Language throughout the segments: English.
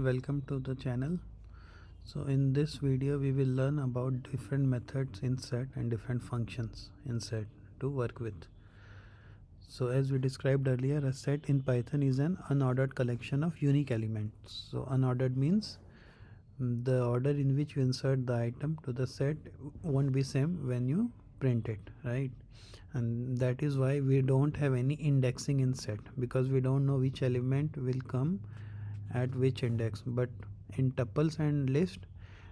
welcome to the channel. So in this video we will learn about different methods in set and different functions in set to work with. So as we described earlier, a set in Python is an unordered collection of unique elements. So unordered means the order in which you insert the item to the set won't be same when you print it, right? And that is why we don't have any indexing in set, because we don't know which element will come at which index. But in tuples and list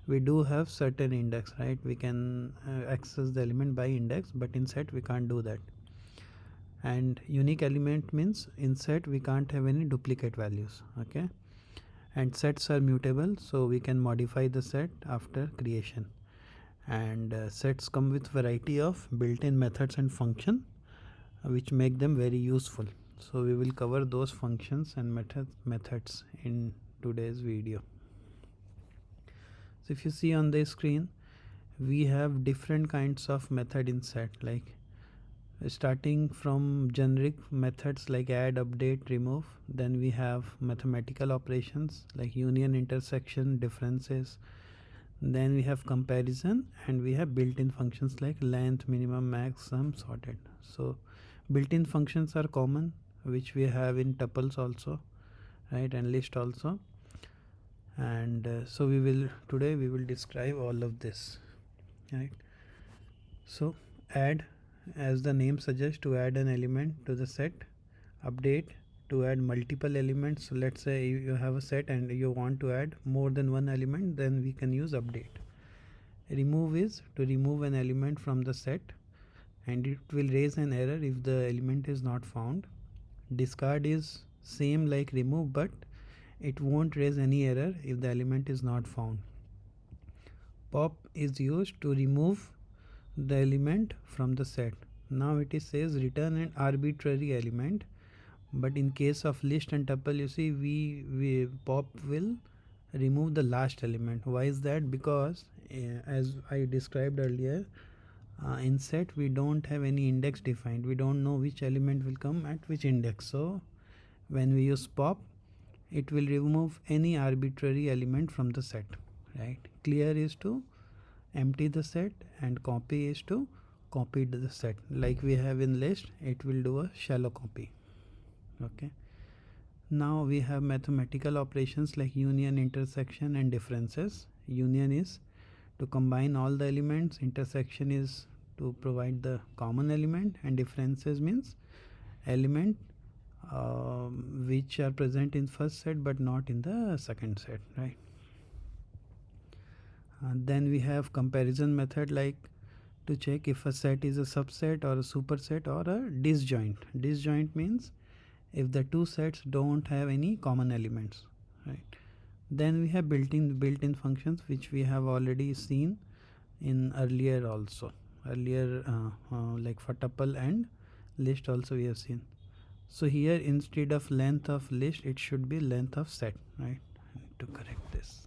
we do have certain index, right? We can access the element by index, but in set we can't do that. And unique element means in set we can't have any duplicate values, okay? And sets are mutable, so we can modify the set after creation. And sets come with variety of built-in methods and function which make them very useful. So we will cover those functions and methods in today's video. So if you see on the screen, we have different kinds of method in set, like starting from generic methods like add, update, remove. Then we have mathematical operations like union, intersection, differences. Then we have comparison, and we have built-in functions like length, minimum, max, sum, sorted. So built-in functions are common, which we have in tuples also, right, and list also. And today we will describe all of this, right? So add, as the name suggests, to add an element to the set. Update, to add multiple elements. So let's say you have a set and you want to add more than one element, then we can use update. Remove is to remove an element from the set, and it will raise an error if the element is not found. Discard is same like remove, but it won't raise any error if the element is not found. Pop is used to remove the element from the set. Now it says return an arbitrary element, but in case of list and tuple, you see, we pop will remove the last element. Why is that? Because as I described earlier, in set we don't have any index defined. We don't know which element will come at which index. So when we use pop, it will remove any arbitrary element from the set, right? Clear is to empty the set, and copy is to copy the set. Like we have in list, it will do a shallow copy. Okay, now we have mathematical operations like union, intersection, and differences. Union is to combine all the elements, intersection is to provide the common element, and differences means element which are present in first set but not in the second set, right? Then we have comparison method, like to check if a set is a subset or a superset or a disjoint. Disjoint means if the two sets don't have any common elements, right? Then we have built-in functions, which we have already seen in earlier also. Like for tuple and list also we have seen. So here instead of length of list, it should be length of set, right? I need to correct this.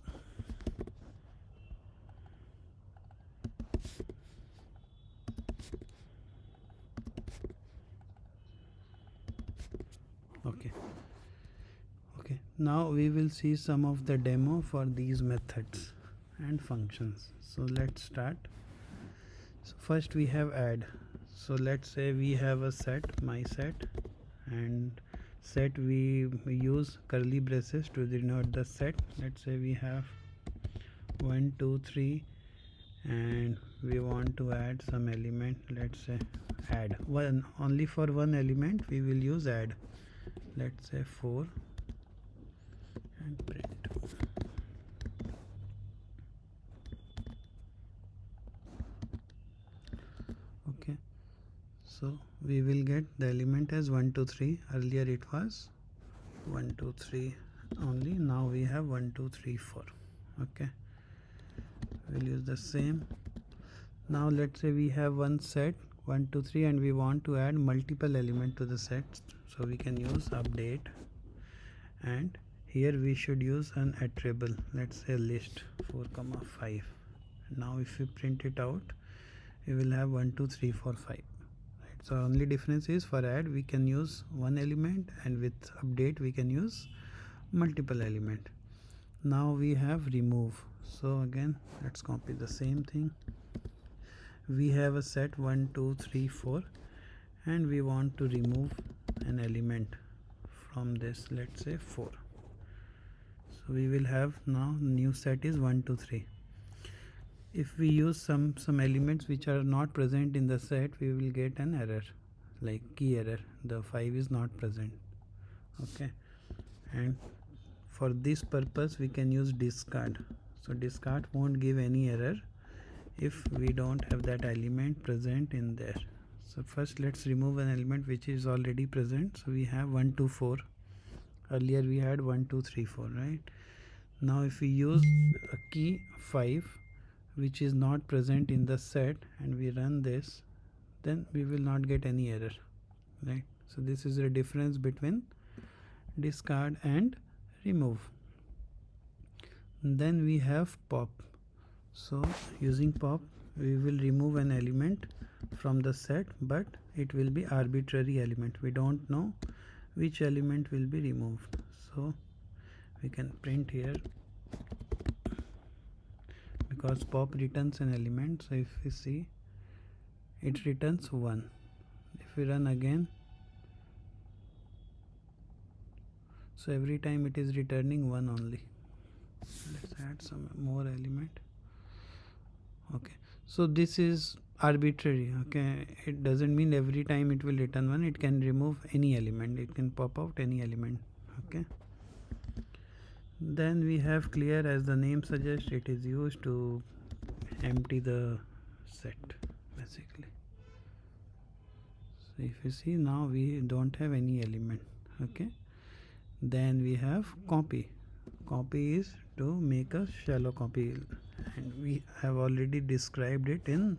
Okay, now we will see some of the demo for these methods and functions. So let's start. So first we have add. So let's say we have a set, my set, and set we use curly braces to denote the set. Let's say we have 1 2 3, and we want to add some element. Let's say add one, only for one element we will use add. Let's say 4, and print. Okay, so we will get the element as 1 2 3. Earlier it was 1 2 3 only. Now we have 1 2 3 4. Okay, we'll use the same. Now let's say we have one set 1 2 3, and we want to add multiple element to the set. So we can use update, and here we should use an attribute. Let's say list 4 5. Now if we print it out, we will have 1 2 3 4 5, right? So only difference is for add we can use one element, and with update we can use multiple element. Now we have remove. So again, let's copy the same thing. We have a set 1 2 3 4 and we want to remove an element from this, let's say 4. So we will have now new set is 1 2 3. If we use some elements which are not present in the set, we will get an error, like key error, the 5 is not present. Okay, and for this purpose we can use discard. So discard won't give any error if we don't have that element present in there. So first let's remove an element which is already present. So we have 1 2 4. Earlier we had 1 2 3 4, right? Now if we use a key 5 which is not present in the set and we run this, then we will not get any error, right? So this is the difference between discard and remove. Then we have pop. So using pop we will remove an element from the set, but it will be arbitrary element. We don't know which element will be removed. So we can print here, because pop returns an element. So if we see, it returns 1. If we run again, so every time it is returning 1 only. Let's add some more element. Okay, so this is arbitrary. Okay, it doesn't mean every time it will return 1. It can remove any element, it can pop out any element. Okay, then we have clear. As the name suggests, it is used to empty the set basically. So if you see, now we don't have any element. Okay, then we have copy. Copy is to make a shallow copy, and we have already described it in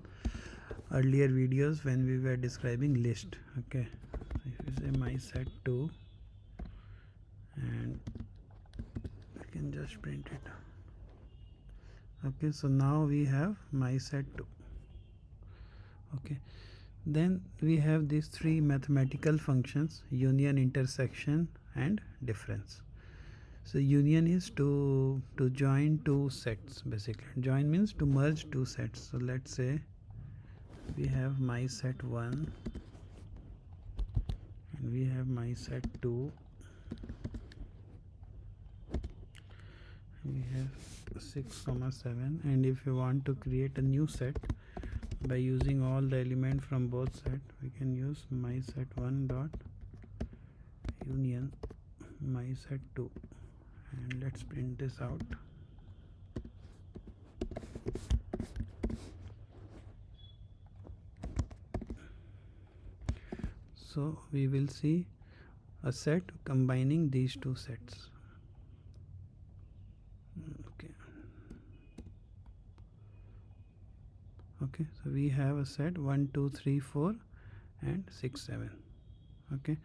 earlier videos when we were describing list. Okay, so if you say my set 2, and we can just print it. Okay, so now we have my set 2. Okay, then we have these 3 mathematical functions: union, intersection and difference. So union is to join 2 sets basically. Join means to merge 2 sets. So let's say we have my set 1 and we have my set 2. We have 6, 7, and if you want to create a new set by using all the element from both sets, we can use my set 1 dot union my set 2, and let's print this out. So we will see a set combining these 2 sets. Okay, so we have a set 1 2 3 4 and 6 7. Okay,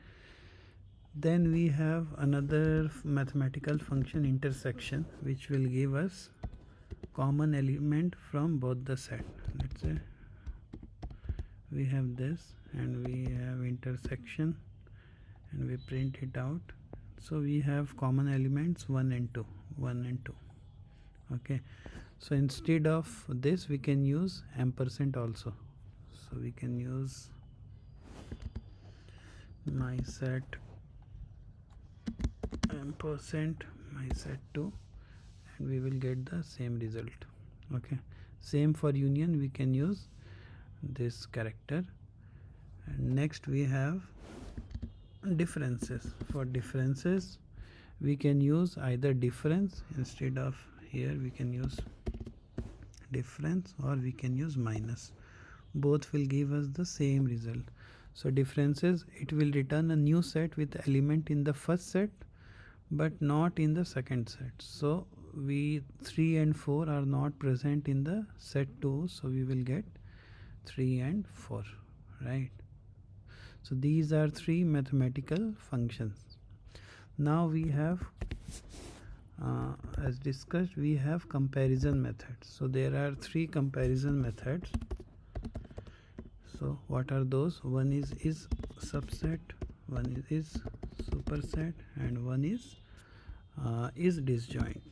then we have another mathematical function, intersection, which will give us common element from both the set. Let's say we have this and we have intersection, and we print it out. So we have common elements 1 and 2, 1 and 2. Okay, so instead of this we can use ampersand also. So we can use my set ampersand my set 2, and we will get the same result. Okay, same for union, we can use this character. And next we have differences. For differences we can use either difference, instead of here we can use difference, or we can use minus. Both will give us the same result. So differences, it will return a new set with element in the first set but not in the second set. So we 3 and 4 are not present in the set 2, so we will get 3 and 4, right? So these are 3 mathematical functions. Now we have as discussed, we have comparison methods. So there are 3 comparison methods. So what are those? One is subset, one is superset, and one is disjoint.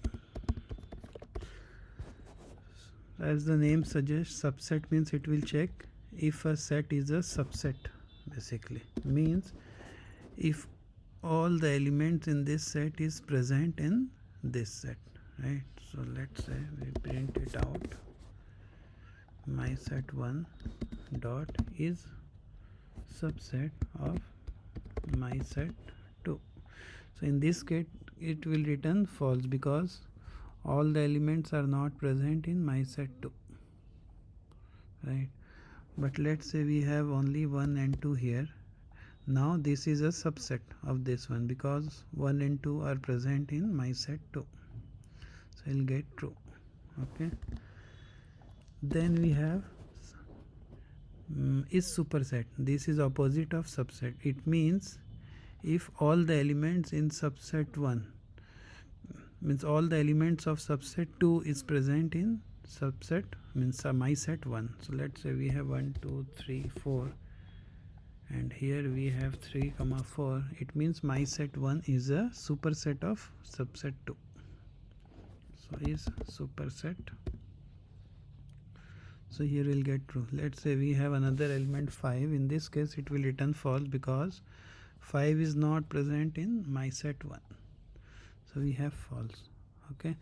As the name suggests, subset means it will check if a set is a subset. Basically means if all the elements in this set is present in this set, right? So let's say we print it out, my set 1 dot is subset of my set 2. So in this case it will return false because all the elements are not present in my set 2, right? But let's say we have only 1 and 2 here. Now this is a subset of this one because 1 and 2 are present in my set 2, so I'll get true. Okay, then we have is superset. This is opposite of subset. It means if all the elements in subset 1 means all the elements of subset 2 is present in subset means my set 1. So let's say we have 1 2 3 4 and here we have 3 comma 4. It means my set 1 is a superset of subset 2. So is superset. So here we'll get true. Let's say we have another element 5. In this case it will return false because 5 is not present in my set 1. So we have false. Okay,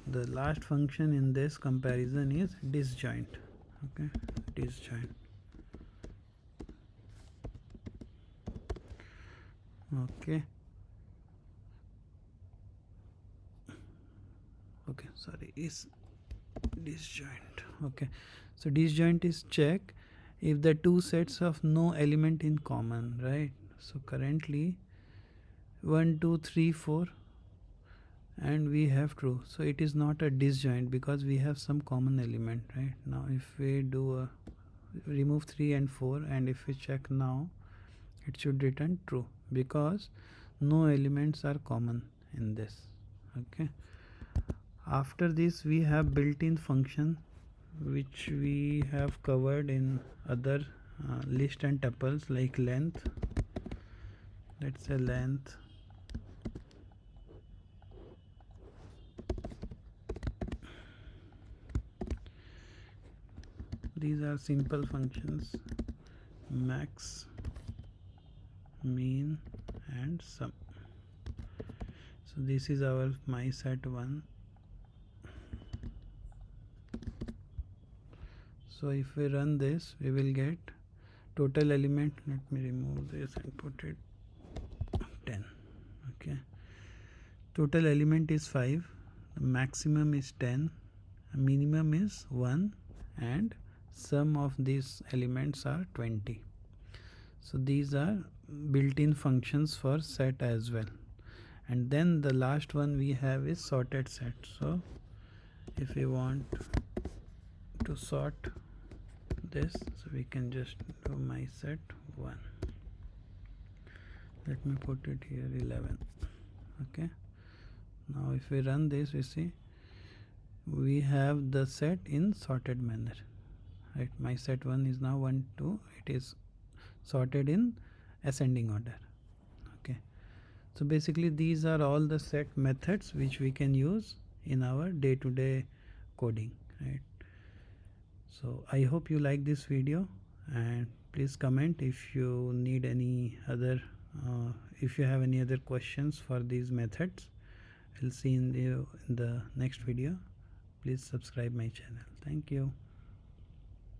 the last function in this comparison is disjoint. Okay, disjoint. Okay, sorry, is disjoint. Okay, so disjoint is check if the two sets of no element in common, right? So currently 1 2 3 4 and we have true, so it is not a disjoint because we have some common element, right? Now if we do a remove 3 and 4 and if we check now, it should return true because no elements are common in this. Okay, after this we have built-in function which we have covered in other list and tuples like length. Let's say length these are simple functions, max, mean and sum. So this is our my set 1. So if we run this we will get total element. Let me remove this and put it 10. Okay, total element is 5, the maximum is 10, minimum is 1 and sum of these elements are 20. So these are built-in functions for set as well. And then the last one we have is sorted set. So if we want to sort this, so we can just do my set 1. Let me put it here 11. Okay, now if we run this, we see we have the set in sorted manner, right? My set 1 is now 1 2, it is sorted in ascending order. Okay, so basically these are all the set methods which we can use in our day-to-day coding, right? So I hope you like this video and please comment if you need any other if you have any other questions for these methods. I'll see you in the next video. Please subscribe my channel. Thank you.